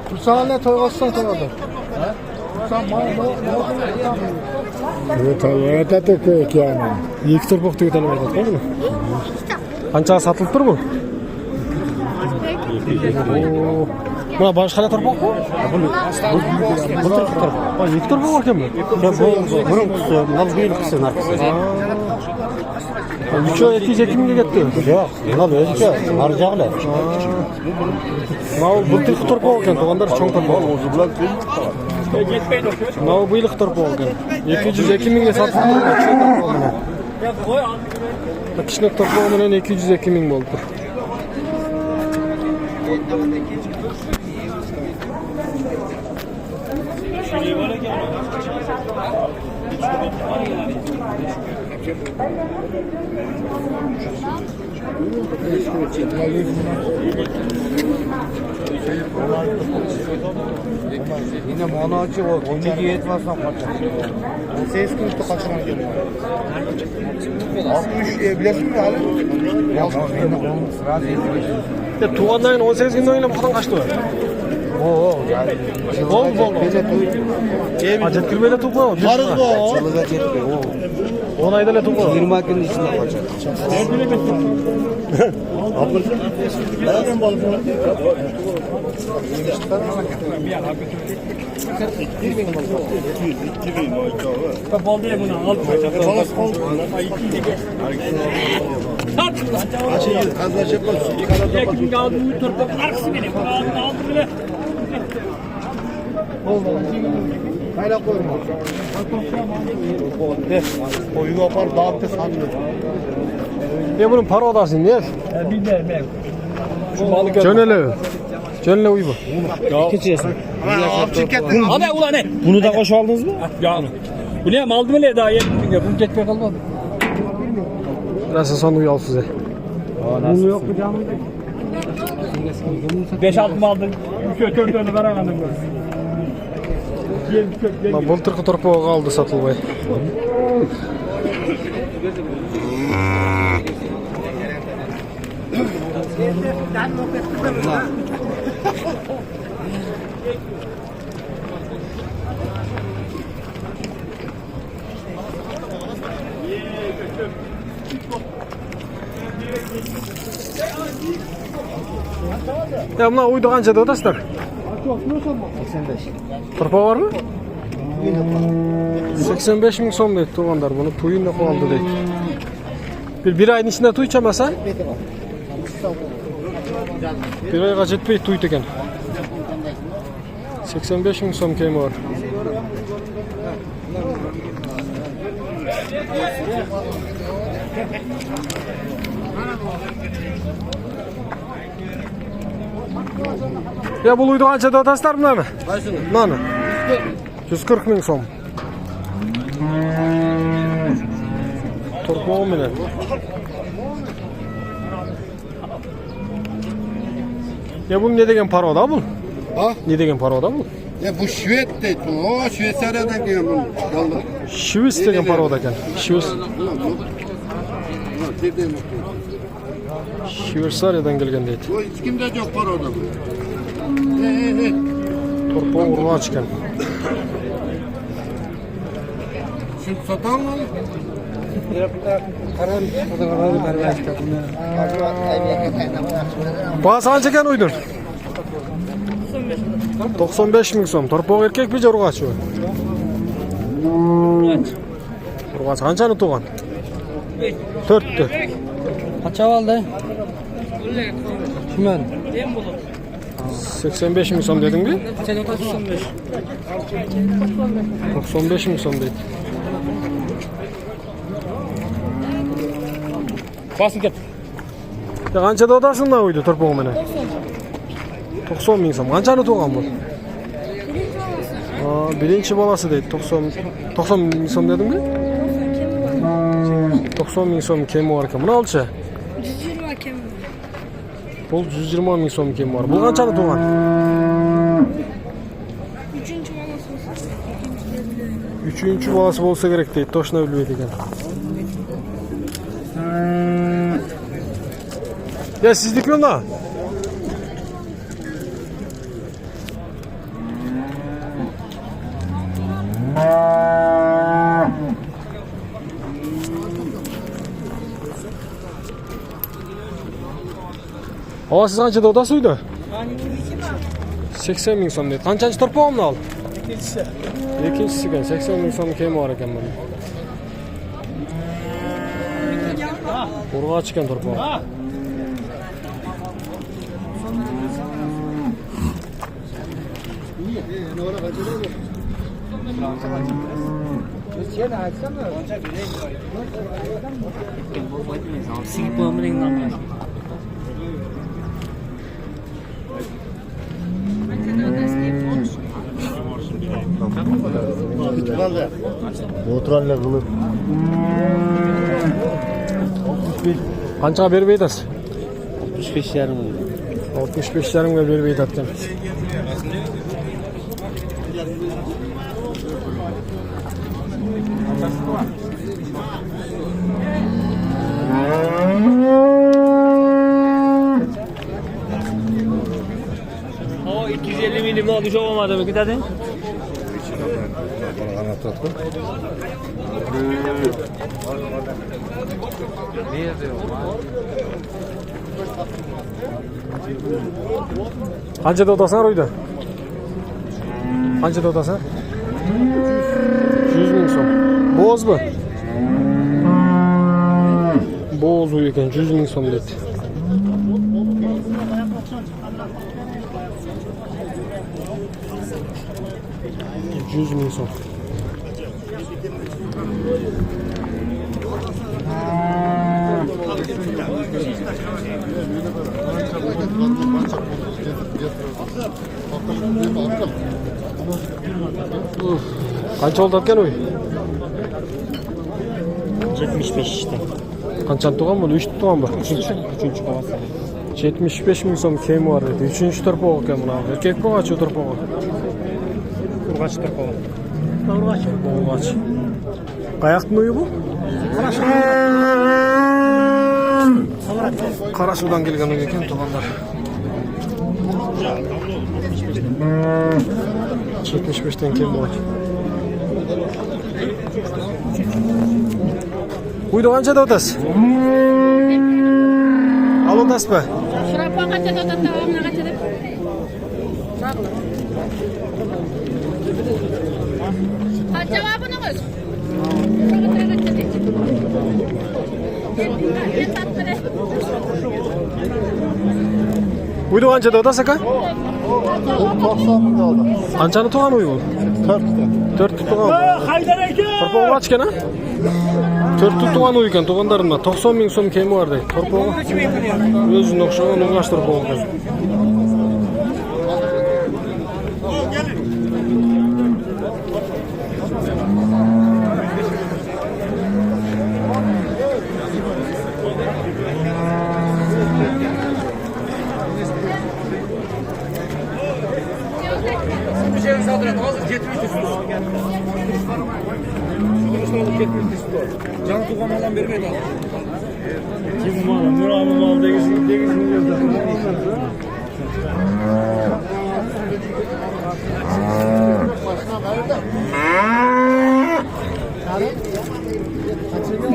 Kursağına toygassan toygadı. Toyota tökök yani. Екі тұрпақ түгітелі бәйдет қой мұны? Қаншаға сатылып тұр бұл? Мұна башқала тұрпақ қой? Бұл тұрпақ тұрпақ. Екі тұрпақ бар кен бі? Bunun kutusu, bunun büyük kutusu narkısı. Üçü 202 minge ketті? Yok, bunun özgü, narcağlı. Мынау былтырғы тұрпақ екен, туғандар чоң тұрпақ. Мынау биылғы тұрпақ екен. 202 минге сатылып тұр. Кішкене тұрпақ менен 202 миң болып тұр. Yine monacı o, 12 yetmezsen kaçar. 18 günlükte kaçıran geliyor. 60 bilesin mi hali? Yok, benim onun sırası yetmez. Туғаннан 18 күннен ойлап қадан қашты бар? Yani. Жеткірмейлі туып қой? Varız bu. Çılığa жетпей, 10 ayda эле туып қой? 20 günün içinde kaçar. Kaynak koyma. Koyunu yapar, dağıttı sandı. Bunun para odasın ne? Bilmem. Jönele uy bu. İkinci yesin. Abi ulan ne? Bunu da koşu aldınız mı? Ya. Bu ne aldım öyle daha yeni. Bunu geçmeye kalmadı. Nasıl son uy al size? Bunu yok mu canım? 5-6 mı aldın? 3-4 veremedim. Былтырғы тұрпағы қалды сатылбай. Мына uydu қаншада отасыздар? 85. Тұрпа бар mı? 85 мың сом дейді туғандар. Бұны туйын қоғалды дейді. Bir ayın içinde tuy çamasa? Bir ayға жетпей туйды екен. 85 мың сом кемі бар. Ya бұл үйді қаншада атасыздар мынаны? Мынаны? 140 мың сом. Тұрпағы менен. Ya бұл не деген порода бұл? Ha? Ne деген порода бұл? Ya bu Şvet de, o Şveysaryadan geliyor bunu. Şivis деген порода екен. Şivis. Şveysaryadan gelген дейді. O hiç kimde yok paroda bu. Тұрпағы ұрғач екен. Şimdi satan mı? Бағасы қанша екен үйдің? 95 мың сом. Тұрпағы еркек бе ұрғач? Ұрғач қаншаны туған? 4'tü. Kaça aldı? Kimin? 85 мың сом дедің бе? 95. 95 мың сом дейді. Basın gel. Қаншада отасың мына үйді тұрпағы менен? 90 мың сом. Қаншаны туған бұл? Birinci balası дейді. 90 мың сом дедің бе? 90 мың сом кемі бар екен. Мұны алшы? 120 kemi. Бұл 120 мың сом кемі бар. Бұл қаншаны туған? Üçüncü balası bolsa gerek deydi. Toşuna bilmeydi ekan. Ya sizlik mi onda? Ava siz qanchada odasi uyda? 80 ming so'm deydi. Qanchanchi torpog'imni ol? İkincisi. Ikkinchisi ekan 80 ming so'm kema bor ekan buni. Urg'och ekan torpog'i. Ha. Oturanlar kılıp. Qanchaga berib aytasiz? 65 yarım. 65,5 ga berib aytayotgan. O 250 milim oldu, çok olmadı mı? Gidedin. Qanchada otasan uyda? Qanchada otasan? 100 ming so'm. Bo'zmi? Bo'z uy ekan 100 ming so'm dedi. Yüz ming so'm. Qancha oldatgan uy? 75 işte. Qancha tug'an buni? 3 tug'an bor. 3. kovası. 75 ming so'm kema bor dedi. 3-chi torpog' ekan buni. Erkak bo'g'achi torpog'i. Urgaçtır kova. Bo'g'ach. Qayoqning uyi bu? Qarasuvdan kelgan uy ekan to'g'onlar. 75 dan keldi. Uyda qanchada o'tasiz? Al o'tasizmi? Şurapa kaçada tatavamına kaçada. Kaç cevabını kız? Uyda qanchada o'tasiz aka? 90 mı kaldı? Qanchani tug'an uy bu? 4 tug'an. Haydar aka! Torpog'i ochgan a? 4 tug'an uy ekan, tug'anlarimdan 90 ming so'm kema bor deydi. Torpog'i o'ziga o'xshagan o'g'ash torpog'i ekan. Can tuğan olan vermeyin abi. Kim mal? Murat mal degizini